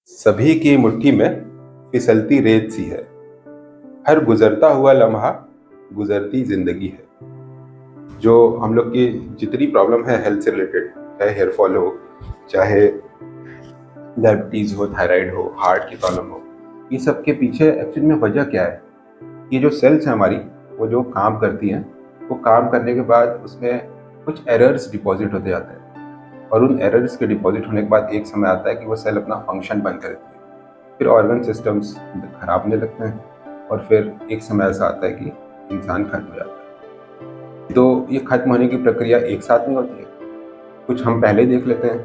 सभी की मुट्ठी में फिसलती रेत सी है। हर गुजरता हुआ लम्हा गुजरती जिंदगी है। जो हम लोग की जितनी प्रॉब्लम है हेल्थ से रिलेटेड, चाहे हेयर फॉल हो, चाहे डायबिटीज हो, थायराइड हो, हार्ट की प्रॉब्लम हो, ये सब के पीछे एक्चुअली में वजह क्या है? ये जो सेल्स हैं हमारी, वो जो काम करती हैं, वो काम करने के बाद उसमें कुछ एरर्स डिपॉजिट होते जाते हैं, और उन एरर्स के डिपॉजिट होने के बाद एक समय आता है कि वो सेल अपना फंक्शन बंद कर देती है। फिर ऑर्गन सिस्टम्स खराब होने लगते हैं, और फिर एक समय ऐसा आता है कि इंसान खत्म हो जाता है। तो ये खत्म होने की प्रक्रिया एक साथ नहीं होती है। कुछ हम पहले देख लेते हैं,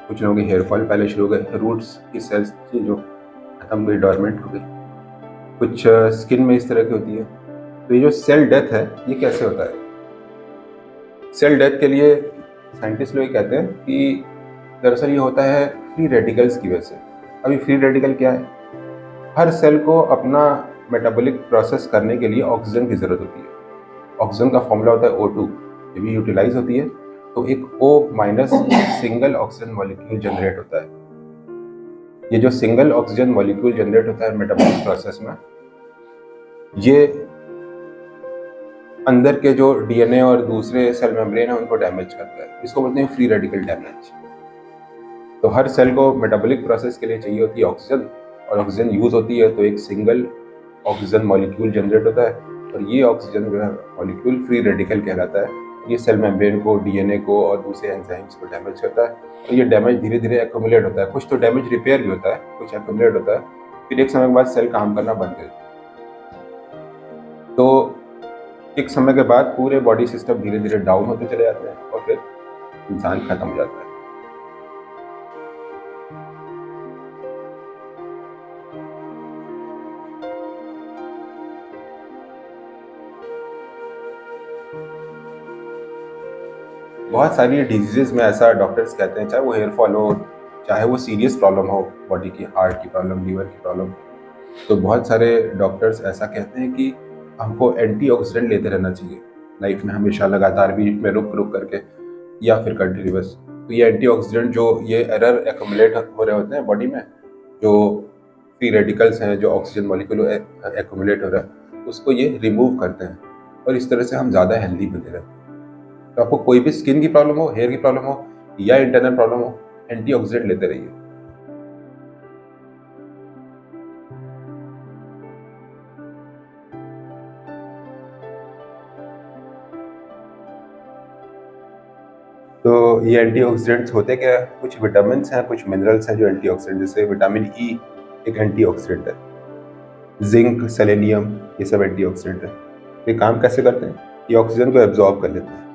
कुछ लोगों के हेयर फॉल पहले शुरू हो गए, रूट्स की सेल्स थी जो खत्म हुई, डॉर्मेंट हो गई, कुछ स्किन में इस तरह की होती है। तो ये जो सेल डेथ है, ये कैसे होता है? सेल डेथ के लिए साइंटिस्ट लोग ये कहते हैं कि दरअसल ये होता है फ्री रेडिकल्स की वजह से। अभी फ्री रेडिकल क्या है? हर सेल को अपना मेटाबॉलिक प्रोसेस करने के लिए ऑक्सीजन की ज़रूरत होती है। ऑक्सीजन का फॉर्मूला होता है O2। जब ये यूटिलाइज होती है तो एक O- single oxygen molecule generate होता है। ये जो सिंगल ऑक्सीजन मॉलिक्यूल जनरेट होता है मेटाबॉलिक प्रोसेस में, ये अंदर के जो DNA और दूसरे सेल मेम्ब्रेन है उनको डैमेज करता है। इसको बोलते हैं फ्री रेडिकल डैमेज। तो हर सेल को मेटाबॉलिक प्रोसेस के लिए चाहिए होती है ऑक्सीजन, और ऑक्सीजन यूज होती है तो एक सिंगल ऑक्सीजन मॉलिक्यूल जनरेट होता है, और ये ऑक्सीजन जो है मॉलिक्यूल फ्री रेडिकल कहलाता है। ये सेल मेम्ब्रेन को, DNA को और दूसरे एंजाइम्स को डैमेज करता है, और ये डैमेज धीरे धीरे एक्यूमुलेट होता है। कुछ तो डैमेज रिपेयर भी होता है, कुछ एक्यूमुलेट होता है, फिर एक समय के बाद सेल काम करना बंद कर देता है। तो एक समय के बाद पूरे बॉडी सिस्टम धीरे धीरे डाउन होते चले जाते हैं, और फिर इंसान खत्म हो जाता है। बहुत सारी डिजीज़ में ऐसा डॉक्टर्स कहते हैं, चाहे वो हेयर फॉल हो, चाहे वो सीरियस प्रॉब्लम हो, बॉडी की, हार्ट की प्रॉब्लम, लीवर की प्रॉब्लम, तो बहुत सारे डॉक्टर्स ऐसा कहते हैं कि हमको एंटीऑक्सीडेंट लेते रहना चाहिए लाइफ में, हमेशा लगातार, बीच में रुक रुक करके या फिर कंटिन्यूअस। तो ये एंटीऑक्सीडेंट जो ये एरर एक्यूमुलेट हो रहे होते हैं बॉडी में, जो फ्री रेडिकल्स हैं, जो ऑक्सीजन मॉलिक्यूल एक्यूमुलेट हो रहा है, उसको ये रिमूव करते हैं, और इस तरह से हम ज़्यादा हेल्दी बने रहते हैं। तो आपको कोई भी स्किन की प्रॉब्लम हो, हेयर की प्रॉब्लम हो, या इंटरनल प्रॉब्लम हो, एंटीऑक्सीडेंट लेते रहिए। तो ये एंटीऑक्सीडेंट्स होते क्या है? कुछ विटामिन हैं, कुछ मिनरल्स हैं जो एंटीऑक्सीडेंट, जैसे विटामिन ई एक एंटीऑक्सीडेंट है, जिंक, सेलेनियम, ये सब एंटीऑक्सीडेंट है। ये काम कैसे करते हैं? ये ऑक्सीजन को एब्जॉर्ब कर लेते हैं।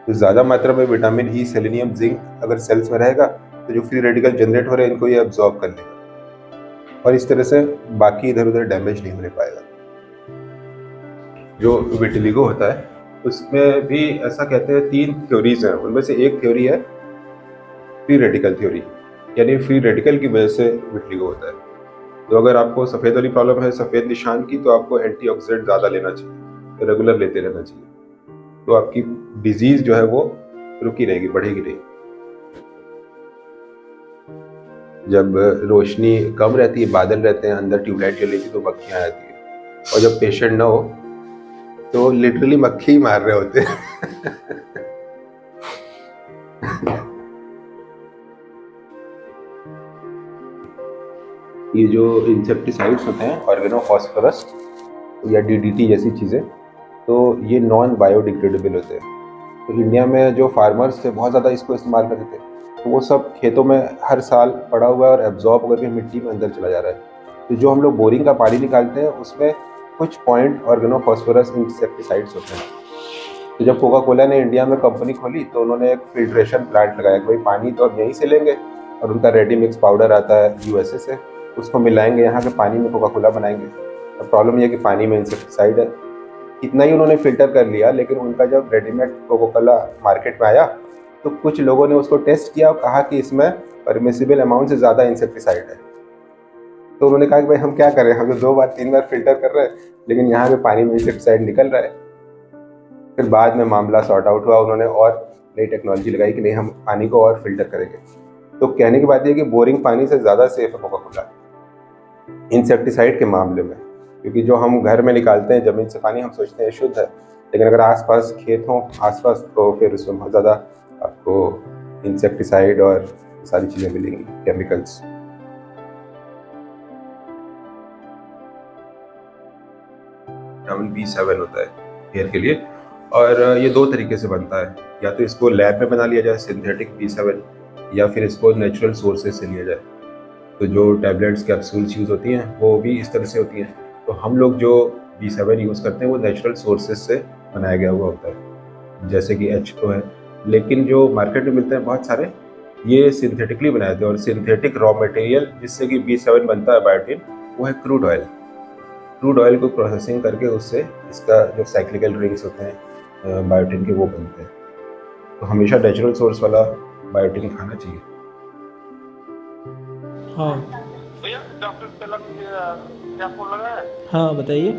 तो ज़्यादा मात्रा में विटामिन ई, सेलेनियम, जिंक अगर सेल्स में रहेगा तो जो फ्री रेडिकल जनरेट हो रहे हैं इनको ये एब्जॉर्ब कर लेगा, और इस तरह से बाकी इधर उधर डैमेज नहीं होने पाएगा। जो विटिलिगो होता है उसमें भी ऐसा कहते हैं, 3 थ्योरीज हैं, उनमें से एक थ्योरी है फ्री रेडिकल थ्योरी, यानी फ्री रेडिकल की वजह से विटिलिगो होता है। तो अगर आपको सफ़ेद वाली प्रॉब्लम है, सफ़ेद निशान की, तो आपको एंटीऑक्सीडेंट ज़्यादा लेना चाहिए, रेगुलर लेते रहना चाहिए, तो आपकी डिजीज़ जो है वो रुकी रहेगी, बढ़ेगी नहीं। जब रोशनी कम रहती है, बादल रहते हैं, अंदर ट्यूबलाइट जल रही थी, तो मक्खियाँ आती है, और जब पेशेंट ना हो तो लिटरली मक्खी ही मार रहे होते हैं। ये जो इंसेक्टिसाइड्स होते हैं, ऑर्गेनोफॉस्फोरस या DDT जैसी चीज़ें, तो ये नॉन बायोडिग्रेडेबल होते हैं। तो इंडिया में जो फार्मर्स थे बहुत ज़्यादा इसको इस्तेमाल करते थे, तो वो सब खेतों में हर साल पड़ा हुआ है और एब्जॉर्ब होकर के मिट्टी में अंदर चला जा रहा है। तो जो हम लोग बोरिंग का पानी निकालते हैं उसमें कुछ पॉइंट ऑर्गेनोफॉस्फोरस इंसेक्टिसाइड्स होते हैं। तो जब कोका कोला ने इंडिया में कंपनी खोली तो उन्होंने एक फिल्ट्रेशन प्लांट लगाया कि भाई पानी तो अब यहीं से लेंगे, और उनका रेडी मिक्स पाउडर आता है USA से, उसको मिलाएंगे यहाँ के पानी में, कोका कोला बनाएंगे। अब प्रॉब्लम यह है कि पानी में इंसेक्टिसाइड है। इतना ही उन्होंने फिल्टर कर लिया, लेकिन उनका जब रेडीमेड कोका कोला मार्केट में आया तो कुछ लोगों ने उसको टेस्ट किया और कहा कि इसमें परमिसिबल अमाउंट से ज़्यादा इंसेक्टिसाइड है। तो उन्होंने कहा कि भाई हम क्या करें, हम तो 2 बार 3 बार फिल्टर कर रहे हैं, लेकिन यहाँ पे पानी में इंसेक्टिसाइड निकल रहा है। फिर बाद में मामला सॉर्ट आउट हुआ, उन्होंने और नई टेक्नोलॉजी लगाई कि नहीं, हम पानी को और फिल्टर करेंगे। तो कहने की बात यह कि बोरिंग पानी से ज़्यादा सेफ है कोका कोला। इंसेक्टिसाइड के मामले में, क्योंकि जो हम घर में निकालते हैं ज़मीन से पानी, हम सोचते हैं शुद्ध है, लेकिन अगर आसपास खेत हों आसपास तो फिर उसमें बहुत ज़्यादा आपको इंसेक्टिसाइड और सारी चीज़ें मिलेंगी, केमिकल्स। विटामिन B7 होता है हेयर के लिए, और ये 2 तरीके से बनता है, या तो इसको लैब में बना लिया जाए सिंथेटिक B7, या फिर इसको नेचुरल सोर्सेज से लिया जाए। तो जो टैबलेट्स कैप्सूल्स यूज़ होती हैं वो भी इस तरह से होती हैं। तो हम लोग जो B7 यूज़ करते हैं वो नेचुरल सोर्सेज से बनाया गया हुआ होता है, जैसे कि H2 है। लेकिन जो मार्केट में मिलते हैं बहुत सारे, ये सिंथेटिकली बनाए थे, और सिंथेटिक रॉ मटेरियल जिससे कि B7 बनता है बायोटिन, वो है क्रूड ऑयल। क्रूड ऑयल को प्रोसेसिंग करके उससे इसका जो साइक्लिकल रिंग्स होते हैं बायोटिन के, वो बनते हैं। तो हमेशा नेचुरल सोर्स वाला बायोटिन खाना चाहिए। हाँ भैया डॉक्टर तलक क्या फोन लगा है? हाँ बताइए।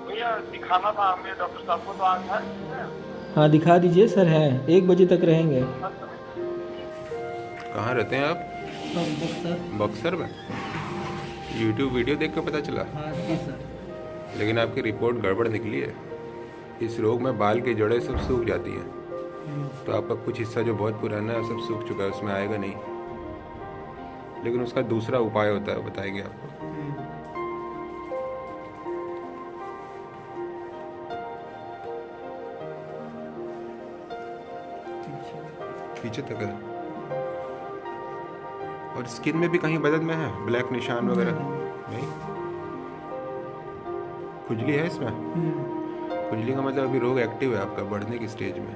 भैया दिखाना था हमें डॉक्टर साहब को, तो आज है? हाँ दिखा दीजिए सर, हैं 1 बजे तक रहेंगे। कहाँ रहते हैं आप? बक्सर में। यूट्यूब वीडियो देख के पता चला? हाँ जी सर। लेकिन आपकी रिपोर्ट गड़बड़ निकली है। इस रोग में बाल की जड़ें सब सूख जाती हैं, तो आपका कुछ हिस्सा जो बहुत पुराना है सब सूख चुका है, उसमें आएगा नहीं। लेकिन उसका दूसरा उपाय होता है, बताएंगे आपको। पीछे तक है, और स्किन में भी कहीं बदन में है ब्लैक निशान वगैरह? नहीं। खुजली है इसमें? खुजली का मतलब अभी रोग एक्टिव है आपका, बढ़ने की स्टेज में।